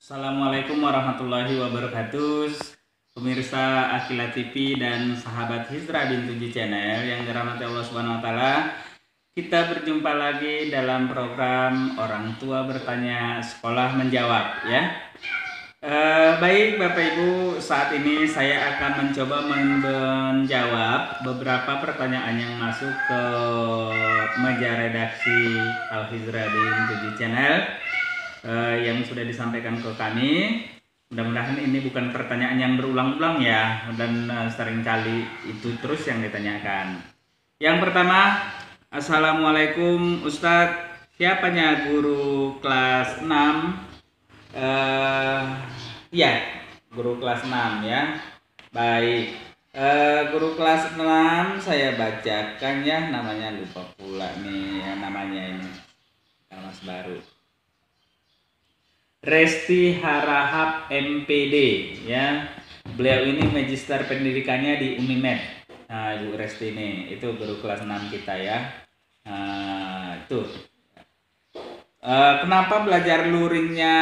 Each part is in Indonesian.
Assalamualaikum warahmatullahi wabarakatuh. Pemirsa Akila TV dan sahabat Hizra Bintuji Channel yang dirahmati Allah Subhanahu wa taala. Kita berjumpa lagi dalam program Orang Tua Bertanya Sekolah Menjawab ya. Baik Bapak Ibu, saat ini saya akan mencoba menjawab beberapa pertanyaan yang masuk ke meja redaksi Al Hizra Bintuji Channel yang sudah disampaikan ke kami. Mudah-mudahan ini bukan pertanyaan yang berulang-ulang ya, dan seringkali itu terus yang ditanyakan. Yang pertama, Assalamualaikum Ustadz, siapanya guru kelas 6? Ya, guru kelas 6 ya. Baik, guru kelas 6 saya bacakan ya, namanya lupa pula nih ya, namanya ini Mas baru. Resti Harahap MPD ya. Beliau ini magister pendidikannya di Unimed. Nah, Ibu Resti ini itu guru kelas 6 kita ya. Itu. Kenapa belajar luringnya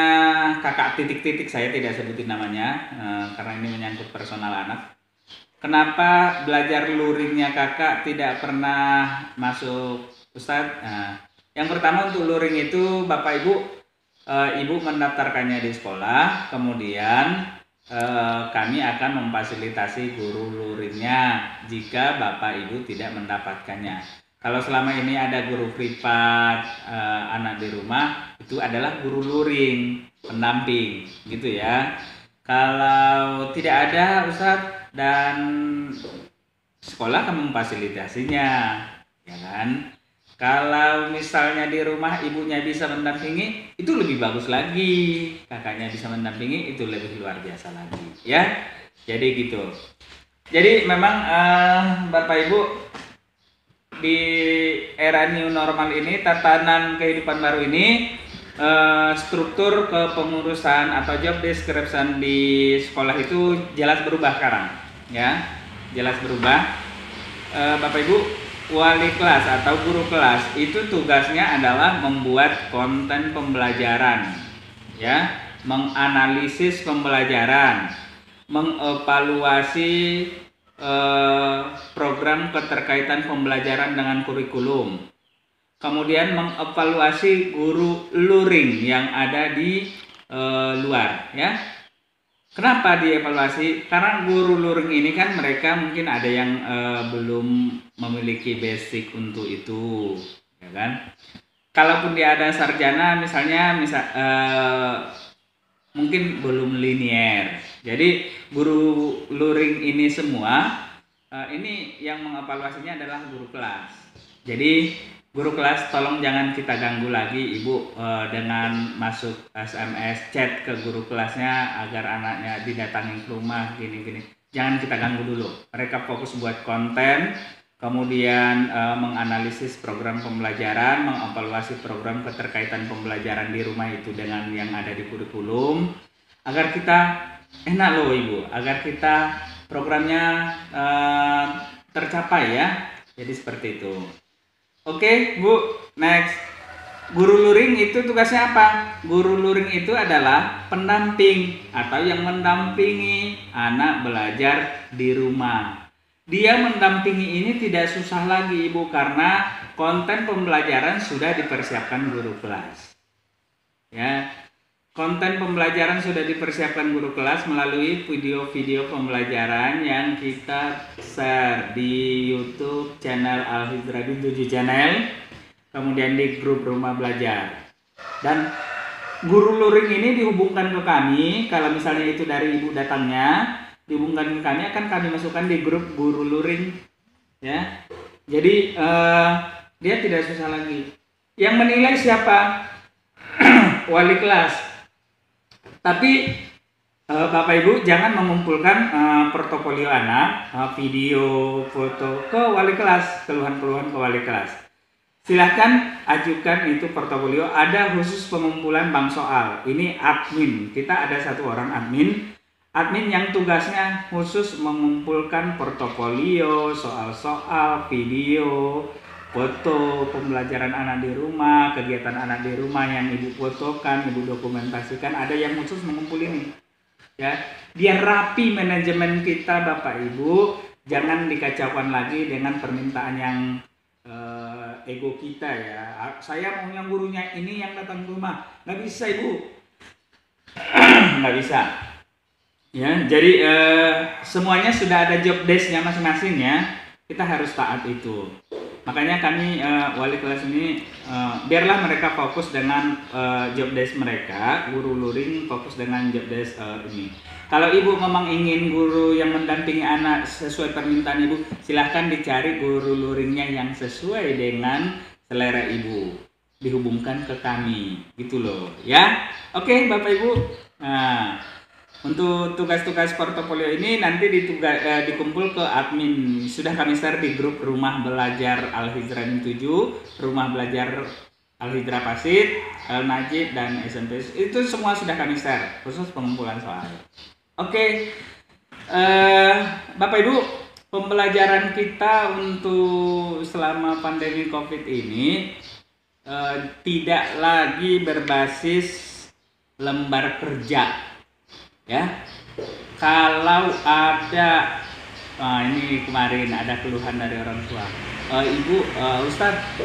kakak titik-titik, saya tidak sebutin namanya karena ini menyangkut personal anak. Kenapa belajar luringnya kakak tidak pernah masuk Ustadz? Yang pertama untuk luring itu Bapak Ibu, Ibu mendaftarkannya di sekolah, kemudian kami akan memfasilitasi guru luringnya jika Bapak Ibu tidak mendapatkannya. Kalau selama ini ada guru privat anak di rumah, itu adalah guru luring, pendamping gitu ya. Kalau tidak ada Ustadz dan sekolah akan memfasilitasinya, ya kan? Kalau misalnya di rumah ibunya bisa mendampingi, itu lebih bagus lagi. Kakaknya bisa mendampingi, itu lebih luar biasa lagi ya. Jadi gitu. Jadi memang Bapak Ibu, di era new normal ini, tatanan kehidupan baru ini, struktur kepengurusan atau job description di sekolah itu jelas berubah sekarang ya. Jelas berubah. Bapak Ibu, wali kelas atau guru kelas itu tugasnya adalah membuat konten pembelajaran ya, menganalisis pembelajaran, mengevaluasi program keterkaitan pembelajaran dengan kurikulum, kemudian mengevaluasi guru luring yang ada di luar ya. Kenapa dievaluasi? Karena guru luring ini kan mereka mungkin ada yang belum memiliki basic untuk itu, ya kan? Kalaupun dia ada sarjana misalnya, mungkin belum linier. Jadi guru luring ini semua, ini yang mengevaluasinya adalah guru kelas. Jadi guru kelas tolong jangan kita ganggu lagi Ibu dengan masuk SMS chat ke guru kelasnya agar anaknya didatangi ke rumah gini-gini. Jangan kita ganggu dulu. Mereka fokus buat konten, kemudian menganalisis program pembelajaran, mengevaluasi program keterkaitan pembelajaran di rumah itu dengan yang ada di kurikulum, agar kita enak loh Ibu, agar kita programnya tercapai ya. Jadi seperti itu. Oke Bu, next. Guru luring itu tugasnya apa? Guru luring itu adalah pendamping atau yang mendampingi anak belajar di rumah. Dia mendampingi ini tidak susah lagi Ibu, karena konten pembelajaran sudah dipersiapkan guru kelas. Ya, konten pembelajaran sudah dipersiapkan guru kelas melalui video-video pembelajaran yang kita share di YouTube channel Al Hizra Bintuji Channel, kemudian di grup rumah belajar. Dan guru luring ini dihubungkan ke kami, kalau misalnya itu dari Ibu datangnya, dihubungkan ke kami, akan kami masukkan di grup guru luring ya. Jadi dia tidak susah lagi. Yang menilai siapa? Wali kelas. Tapi Bapak Ibu jangan mengumpulkan portofolio anak, video, foto ke wali kelas, keluhan-keluhan ke wali kelas. Silahkan ajukan itu portofolio, ada khusus pengumpulan bank soal. Ini admin, kita ada satu orang admin yang tugasnya khusus mengumpulkan portofolio, soal-soal, video, foto pembelajaran anak di rumah, kegiatan anak di rumah yang ibu fotokan, ibu dokumentasikan, ada yang khusus mengumpul ini. Ya, biar rapi manajemen kita Bapak Ibu, jangan dikacaukan lagi dengan permintaan yang ego kita ya. Saya mau yang gurunya ini yang datang ke rumah, nggak bisa Ibu, nggak bisa. Ya, jadi semuanya sudah ada job desk-nya masing-masing ya. Kita harus taat itu. Makanya kami wali kelas ini biarlah mereka fokus dengan job desk mereka, guru luring fokus dengan job desk ini. Kalau ibu memang ingin guru yang mendampingi anak sesuai permintaan ibu, silahkan dicari guru luringnya yang sesuai dengan selera ibu, dihubungkan ke kami, gitu loh, ya. Oke, Bapak Ibu. Nah, untuk tugas-tugas portofolio ini nanti dikumpul ke admin. Sudah kami share di grup Rumah Belajar Al-Hijrah 7, Rumah Belajar Al-Hijrah Pasit, Al-Najib, dan SMP. Itu semua sudah kami share, khusus pengumpulan soal. Oke, Bapak Ibu, pembelajaran kita untuk selama pandemi COVID ini tidak lagi berbasis lembar kerja. Ya, kalau ada ini kemarin ada keluhan dari orang tua, Ibu, Ustadz,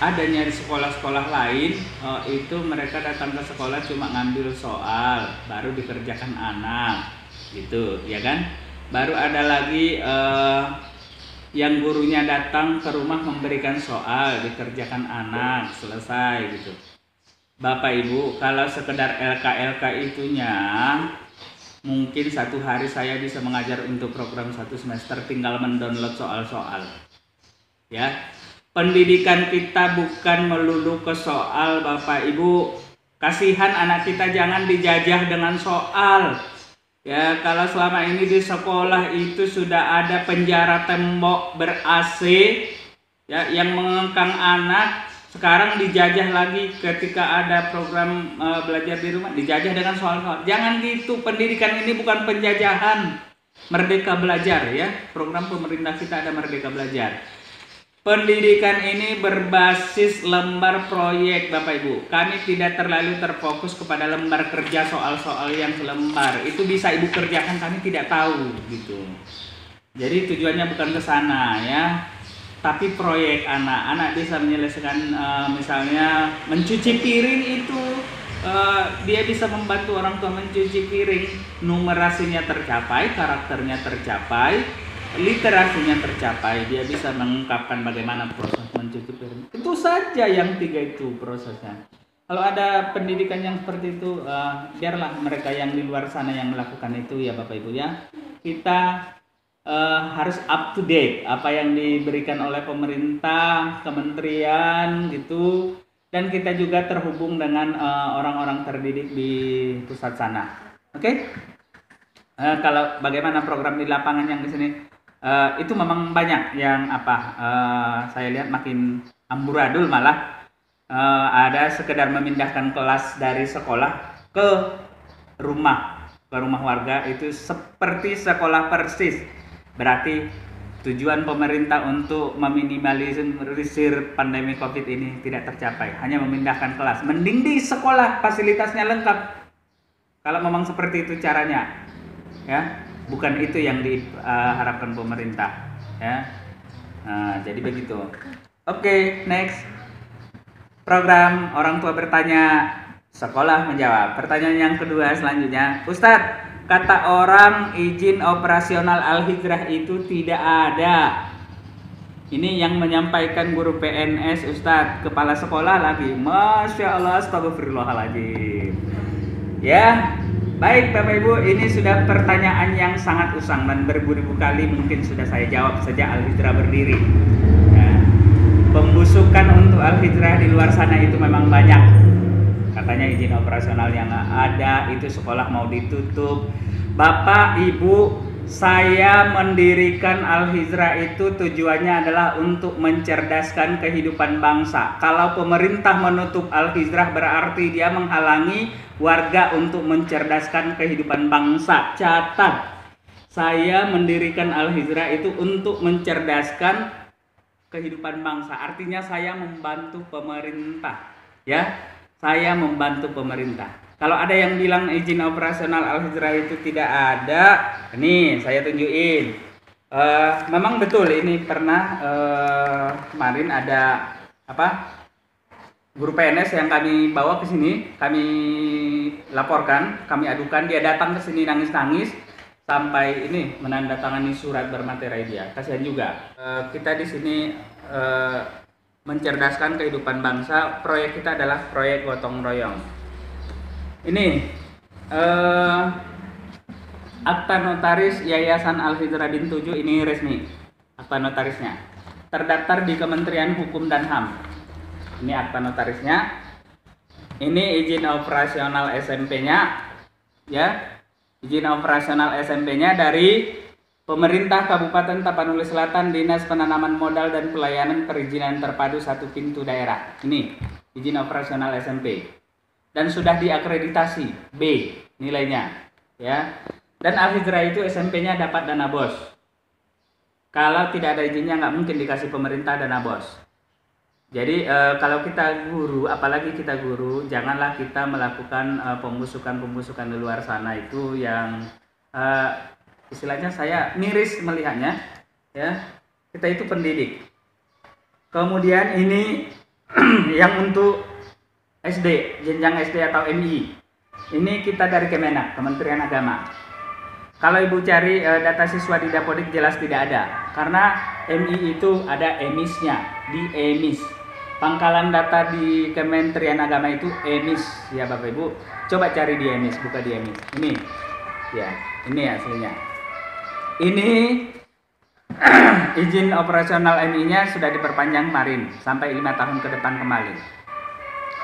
adanya di sekolah-sekolah lain itu mereka datang ke sekolah cuma ngambil soal baru dikerjakan anak, gitu ya kan. Baru ada lagi yang gurunya datang ke rumah memberikan soal dikerjakan anak, selesai gitu. Bapak Ibu, kalau sekedar LK itunya, mungkin satu hari saya bisa mengajar untuk program 1 semester, tinggal mendownload soal-soal. Ya, pendidikan kita bukan melulu ke soal, Bapak Ibu. Kasihan anak kita, jangan dijajah dengan soal. Ya, kalau selama ini di sekolah itu sudah ada penjara tembok ber-AC, ya, yang mengekang anak. Sekarang dijajah lagi ketika ada program belajar di rumah, dijajah dengan soal-soal. Jangan gitu, pendidikan ini bukan penjajahan. Merdeka Belajar ya, program pemerintah kita ada Merdeka Belajar. Pendidikan ini berbasis lembar proyek Bapak Ibu. Kami tidak terlalu terfokus kepada lembar kerja soal-soal yang selembar. Itu bisa Ibu kerjakan, kami tidak tahu gitu. Jadi tujuannya bukan ke sana ya. Tapi proyek anak-anak bisa menyelesaikan misalnya mencuci piring itu dia bisa membantu orang tua mencuci piring, numerasinya tercapai, karakternya tercapai, literasinya tercapai, dia bisa mengungkapkan bagaimana proses mencuci piring. Itu saja yang 3 itu prosesnya. Kalau ada pendidikan yang seperti itu, biarlah mereka yang di luar sana yang melakukan itu ya Bapak Ibu ya. Kita harus up to date apa yang diberikan oleh pemerintah, kementerian gitu, dan kita juga terhubung dengan orang-orang terdidik di pusat sana. Oke? Kalau bagaimana program di lapangan yang di sini itu memang banyak yang saya lihat makin amburadul malah ada sekedar memindahkan kelas dari sekolah ke rumah warga, itu seperti sekolah persis. Berarti tujuan pemerintah untuk meminimalisir pandemi COVID ini tidak tercapai, hanya memindahkan kelas. Mending di sekolah fasilitasnya lengkap. Kalau memang seperti itu caranya, ya, bukan itu yang diharapkan pemerintah, ya. Nah, jadi begitu. Oke, next. Program orang tua bertanya, sekolah menjawab. Pertanyaan yang kedua selanjutnya, Ustadz, kata orang izin operasional Al-Hijrah itu tidak ada. Ini yang menyampaikan guru PNS, Ustadz, kepala sekolah lagi. Masya Allah, astagfirullahaladzim. Ya, baik Bapak Ibu, ini sudah pertanyaan yang sangat usang dan beribu-ribu kali mungkin sudah saya jawab sejak Al-Hijrah berdiri. Ya, pembusukan untuk Al-Hijrah di luar sana itu memang banyak. Katanya izin operasional yang ada itu sekolah mau ditutup. Bapak Ibu, saya mendirikan Al-Hijrah itu tujuannya adalah untuk mencerdaskan kehidupan bangsa. Kalau pemerintah menutup Al-Hijrah berarti dia menghalangi warga untuk mencerdaskan kehidupan bangsa. Catat, saya mendirikan Al-Hijrah itu untuk mencerdaskan kehidupan bangsa. Artinya saya membantu pemerintah, ya. Saya membantu pemerintah. Kalau ada yang bilang izin operasional Al-Hijrah itu tidak ada, nih saya tunjukin. Memang betul ini pernah kemarin ada guru PNS yang kami bawa ke sini, kami laporkan, kami adukan, dia datang ke sini nangis-nangis sampai ini menandatangani surat bermaterai dia. Kasihan juga. Kita di sini mencerdaskan kehidupan bangsa. Proyek kita adalah proyek gotong royong. Ini akta notaris Yayasan Al-Hijrah bin 7 ini resmi. Akta notarisnya terdaftar di Kementerian Hukum dan HAM. Ini akta notarisnya. Ini izin operasional SMP-nya, ya. Izin operasional SMP-nya dari Pemerintah Kabupaten Tapanuli Selatan, Dinas Penanaman Modal dan Pelayanan Perizinan Terpadu Satu Pintu Daerah. Ini izin operasional SMP dan sudah diakreditasi B nilainya, ya. Dan Al-Hijrah itu SMP-nya dapat dana BOS. Kalau tidak ada izinnya nggak mungkin dikasih pemerintah dana BOS. Jadi kalau kita guru, apalagi kita guru, janganlah kita melakukan pembusukan di luar sana itu yang istilahnya saya miris melihatnya, ya. Kita itu pendidik. Kemudian ini yang untuk SD, jenjang SD atau MI. Ini kita dari Kemenak, Kementerian Agama. Kalau ibu cari data siswa di Dapodik jelas tidak ada, karena MI itu ada emisnya, di emis. Pangkalan data di Kementerian Agama itu emis, ya Bapak Ibu. Coba cari di emis, buka di emis. Ini, ya, ini hasilnya. Ini izin operasional MI-nya sudah diperpanjang kemarin sampai 5 tahun ke depan kembali.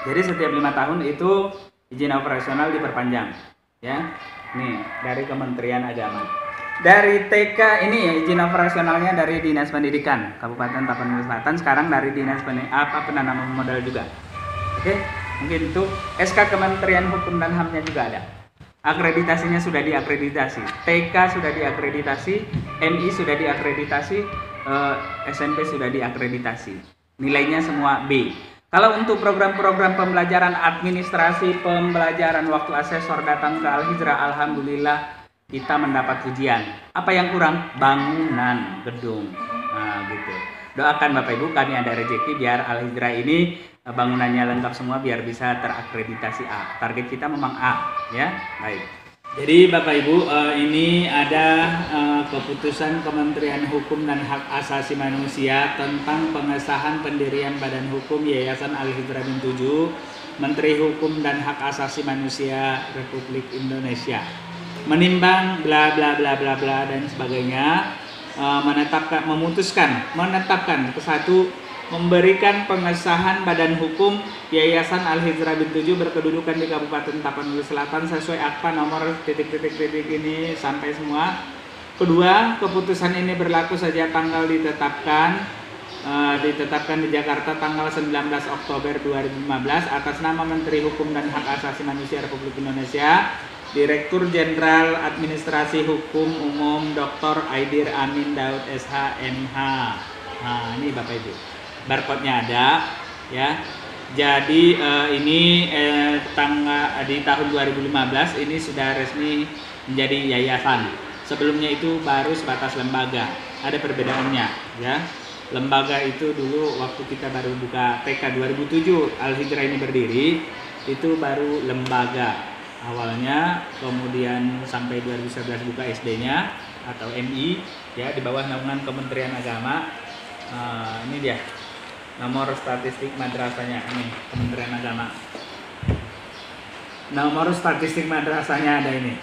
Jadi setiap 5 tahun itu izin operasional diperpanjang, ya. Nih dari Kementerian Agama. Dari TK ini ya izin operasionalnya dari Dinas Pendidikan Kabupaten Tapanuli Selatan, sekarang dari Dinas Penanaman Modal juga. Oke, mungkin itu SK Kementerian Hukum dan HAM-nya juga ada. Akreditasinya sudah diakreditasi, TK sudah diakreditasi, MI sudah diakreditasi, SMP sudah diakreditasi. Nilainya semua B. Kalau untuk program-program pembelajaran administrasi, pembelajaran waktu asesor datang ke Al-Hijrah, alhamdulillah kita mendapat pujian. Apa yang kurang? Bangunan gedung. Nah, gitu. Doakan Bapak Ibu kami ada rezeki biar Al-Hijrah ini bangunannya lengkap semua biar bisa terakreditasi A. Target kita memang A, ya. Baik. Jadi Bapak Ibu, ini ada keputusan Kementerian Hukum dan Hak Asasi Manusia tentang pengesahan pendirian Badan Hukum Yayasan Al-Hijrah bin 7, Menteri Hukum dan Hak Asasi Manusia Republik Indonesia. Menimbang bla bla bla bla bla dan sebagainya, menetapkan ke satu, memberikan pengesahan Badan Hukum Yayasan Al-Hijrah bin 7 berkedudukan di Kabupaten Tapanuli Selatan sesuai akta nomor titik-titik ini sampai semua. Kedua, keputusan ini berlaku sejak tanggal ditetapkan di Jakarta tanggal 19 Oktober 2015 atas nama Menteri Hukum dan Hak Asasi Manusia Republik Indonesia, Direktur Jenderal Administrasi Hukum Umum Dr. Aidir Amin Daud SH MH. Nah, ini Bapak Ibu, barcode-nya ada, ya. Jadi ini di tahun 2015 ini sudah resmi menjadi yayasan. Sebelumnya itu baru sebatas lembaga. Ada perbedaannya, ya. Lembaga itu dulu waktu kita baru buka TK 2007 Al-Hijrah ini berdiri, itu baru lembaga awalnya, kemudian sampai 2011 buka SD-nya atau MI, ya, di bawah naungan Kementerian Agama. Ini dia nomor statistik madrasahnya, ini Kementerian Agama. Nomor statistik madrasahnya ada ini.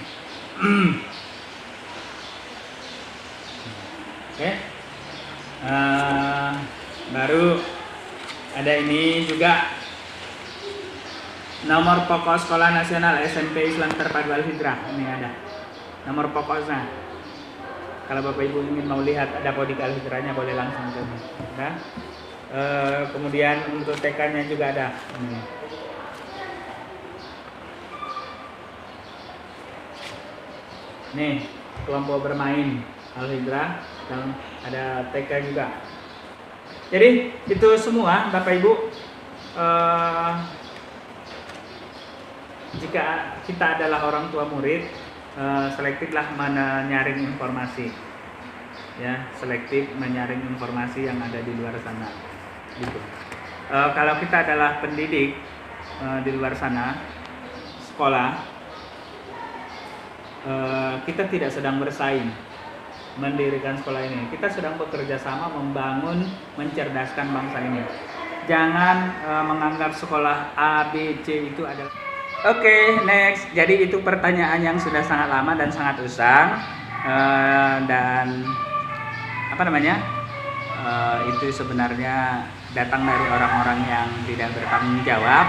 Oke. Baru ada ini juga nomor pokok Sekolah Nasional SMP Islam Terpadu Al-Hijrah. Ini ada nomor pokoknya. Kalau Bapak Ibu ingin mau lihat ada Dapodik Al-Hijrahnya boleh langsung ke sini. Nah, kemudian untuk TK-nya juga ada. Nih, kelompok bermain Al-Hijrah dan ada TK juga. Jadi itu semua Bapak Ibu, jika kita adalah orang tua murid, selektiflah menyaring informasi, ya, selektif menyaring informasi yang ada di luar sana, gitu. Kalau kita adalah pendidik di luar sana, sekolah, kita tidak sedang bersaing mendirikan sekolah ini. Kita sedang bekerja sama membangun, mencerdaskan bangsa ini. Jangan menganggap sekolah A, B, C itu adalah... Oke, next. Jadi itu pertanyaan yang sudah sangat lama dan sangat usang, dan apa namanya? Itu sebenarnya datang dari orang-orang yang tidak bertanggung jawab,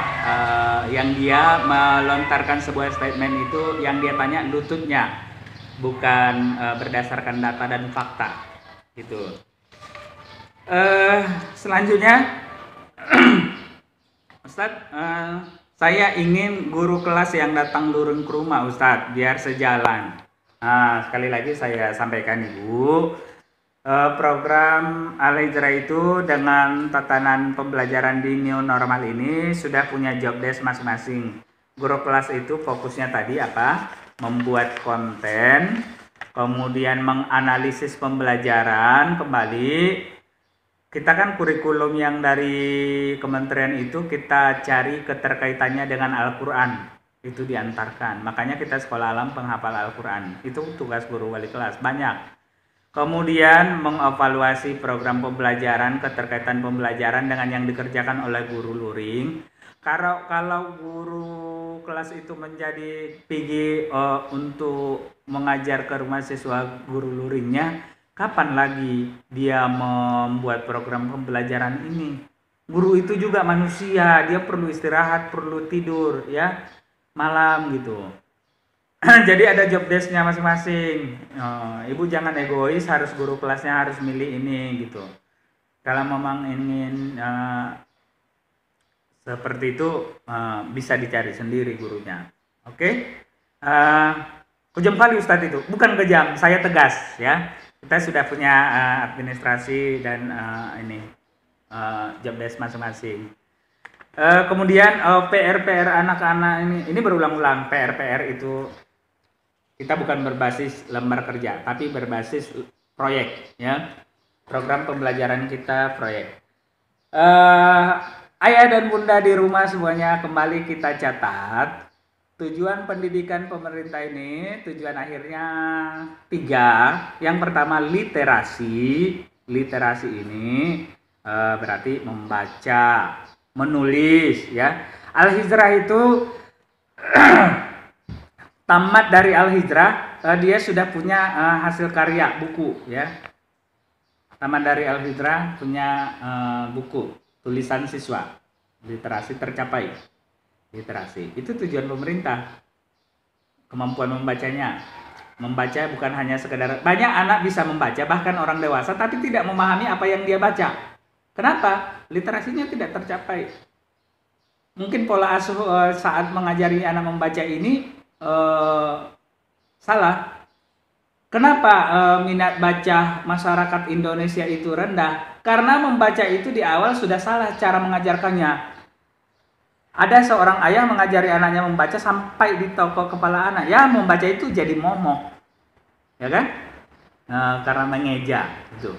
yang dia melontarkan sebuah statement itu yang dia tanya lututnya, bukan berdasarkan data dan fakta, gitu. Selanjutnya, Ustadz, saya ingin guru kelas yang datang luring ke rumah, Ustadz, biar sejalan. Nah, sekali lagi saya sampaikan Ibu, program Al-Hijrah itu dengan tatanan pembelajaran di new normal ini sudah punya job desk masing-masing. Guru kelas itu fokusnya tadi apa? Membuat konten, kemudian menganalisis pembelajaran kembali. Kita kan kurikulum yang dari kementerian itu kita cari keterkaitannya dengan Al-Quran, itu diantarkan. Makanya kita sekolah alam penghafal Al-Quran, itu tugas guru wali kelas banyak. Kemudian mengevaluasi program pembelajaran, keterkaitan pembelajaran dengan yang dikerjakan oleh guru luring. Kalau guru kelas itu menjadi PG untuk mengajar ke rumah siswa guru luringnya, kapan lagi dia membuat program pembelajaran ini? Guru itu juga manusia, dia perlu istirahat, perlu tidur, ya, malam gitu. Jadi ada job desk-nya masing-masing. Ibu jangan egois, harus guru kelasnya harus milih ini gitu. Kalau memang ingin seperti itu, bisa dicari sendiri gurunya. Oke? Kejam kali Ustadz itu, bukan kejam, saya tegas ya. Kita sudah punya administrasi dan job desk masing-masing. Kemudian PR anak-anak ini berulang-ulang. PR itu kita bukan berbasis lembar kerja, tapi berbasis proyek, ya. Program pembelajaran kita proyek. Ayah dan bunda di rumah semuanya kembali kita catat. Tujuan pendidikan pemerintah ini, tujuan akhirnya 3. Yang pertama literasi. Literasi ini berarti membaca, menulis, ya. Al-Hijrah itu tamat dari Al-Hijrah, dia sudah punya hasil karya buku, ya. Tamat dari Al-Hijrah punya buku tulisan siswa, literasi tercapai. Literasi itu tujuan pemerintah. Kemampuan membacanya, membaca bukan hanya sekedar, banyak anak bisa membaca bahkan orang dewasa tapi tidak memahami apa yang dia baca. Kenapa? Literasinya tidak tercapai. Mungkin pola asuh saat mengajari anak membaca ini salah. Kenapa minat baca masyarakat Indonesia itu rendah? Karena membaca itu di awal sudah salah cara mengajarkannya. Ada seorang ayah mengajari anaknya membaca sampai di toko kepala anak. Ya, membaca itu jadi momok. Ya kan? Karena mengeja gitu.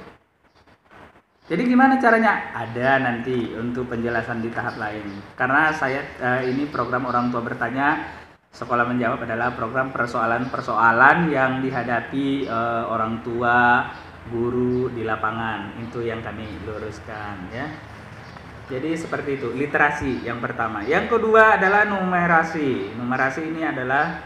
Jadi gimana caranya? Ada nanti untuk penjelasan di tahap lain. Karena saya ini program orang tua bertanya, sekolah menjawab adalah program persoalan-persoalan yang dihadapi orang tua, guru di lapangan. Itu yang kami luruskan, ya. Jadi seperti itu, literasi yang pertama. Yang kedua adalah numerasi. Numerasi ini adalah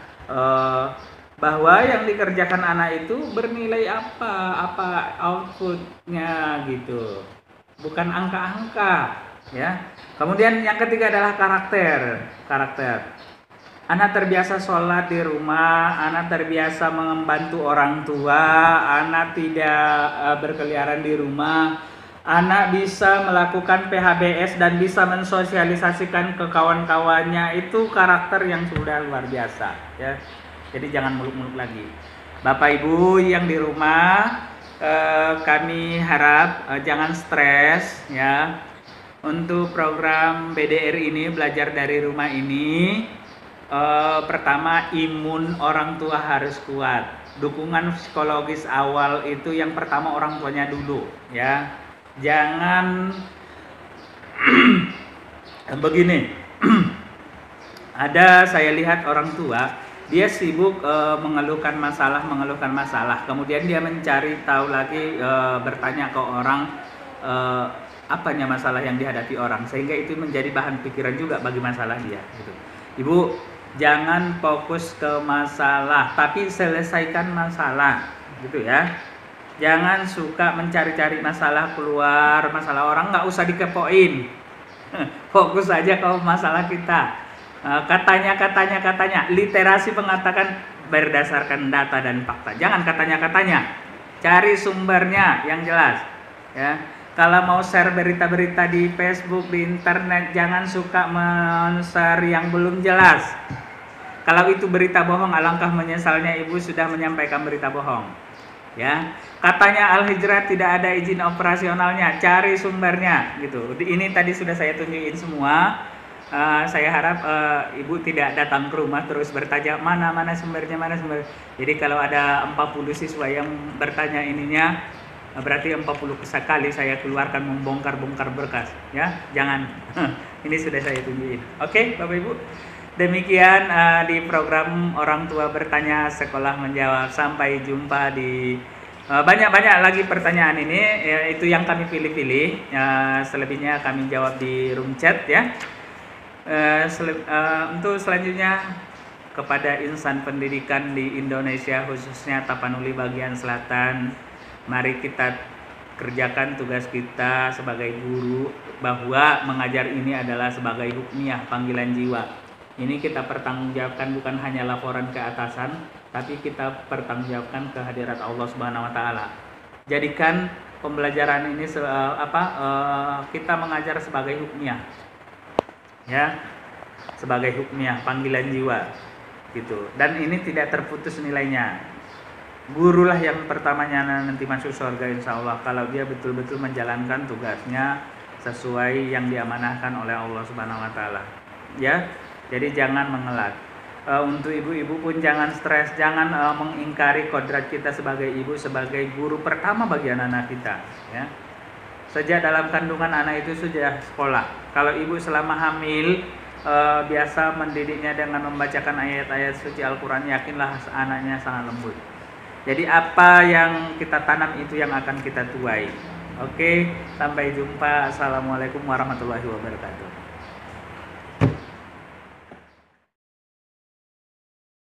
bahwa yang dikerjakan anak itu bernilai apa outputnya gitu, bukan angka-angka, ya. Kemudian yang ketiga adalah karakter. Anak terbiasa sholat di rumah, anak terbiasa membantu orang tua, anak tidak berkeliaran di rumah, anak bisa melakukan PHBS dan bisa mensosialisasikan ke kawan-kawannya. Itu karakter yang sudah luar biasa, ya. Jadi jangan muluk-muluk lagi. Bapak Ibu yang di rumah, kami harap jangan stres ya. Untuk program BDR ini, belajar dari rumah ini, pertama imun orang tua harus kuat. Dukungan psikologis awal itu yang pertama orang tuanya dulu ya. Jangan begini. Ada saya lihat orang tua, dia sibuk mengeluhkan masalah, kemudian dia mencari tahu lagi, bertanya ke orang apanya masalah yang dihadapi orang, sehingga itu menjadi bahan pikiran juga bagi masalah dia gitu. Ibu, jangan fokus ke masalah, tapi selesaikan masalah gitu ya. Jangan suka mencari-cari masalah, keluar masalah orang, nggak usah dikepoin. Fokus aja ke masalah kita. Katanya, literasi mengatakan berdasarkan data dan fakta. Jangan katanya, cari sumbernya yang jelas ya. Kalau mau share berita-berita di Facebook, di internet, jangan suka men-share yang belum jelas. Kalau itu berita bohong, alangkah menyesalnya ibu sudah menyampaikan berita bohong ya. Katanya Al-Hijrah tidak ada izin operasionalnya, cari sumbernya gitu. Ini tadi sudah saya tunjukin semua. Saya harap ibu tidak datang ke rumah terus bertanya mana sumbernya. Jadi kalau ada 40 siswa yang bertanya ininya, berarti 40 kali saya keluarkan membongkar berkas ya. Jangan. Ini sudah saya tunjukin. Oke, Bapak Ibu. Demikian di program Orang Tua Bertanya Sekolah Menjawab. Sampai jumpa di banyak lagi pertanyaan ini ya, itu yang kami pilih-pilih. Selebihnya kami jawab di room chat ya. Untuk selanjutnya, kepada insan pendidikan di Indonesia khususnya Tapanuli bagian selatan, mari kita kerjakan tugas kita sebagai guru, bahwa mengajar ini adalah sebagai hukmiyah, panggilan jiwa. Ini kita pertanggungjawabkan, bukan hanya laporan ke atasan, tapi kita pertanggungjawabkan ke hadirat Allah Subhanahu wa taala. Jadikan pembelajaran ini kita mengajar sebagai hukmiyah. Ya. Sebagai hukmiyah, panggilan jiwa gitu. Dan ini tidak terputus nilainya. Gurulah yang pertamanya nanti masuk surga insya Allah, kalau dia betul-betul menjalankan tugasnya sesuai yang diamanahkan oleh Allah Subhanahu wa taala. Ya. Jadi jangan mengelak. Untuk ibu-ibu pun jangan stres, jangan mengingkari kodrat kita sebagai ibu, sebagai guru pertama bagi anak-anak kita, ya. Sejak dalam kandungan anak itu sudah sekolah. Kalau ibu selama hamil biasa mendidiknya dengan membacakan ayat-ayat suci Al-Quran, yakinlah anaknya sangat lembut. Jadi apa yang kita tanam itu yang akan kita tuai. Oke, sampai jumpa. Assalamualaikum warahmatullahi wabarakatuh.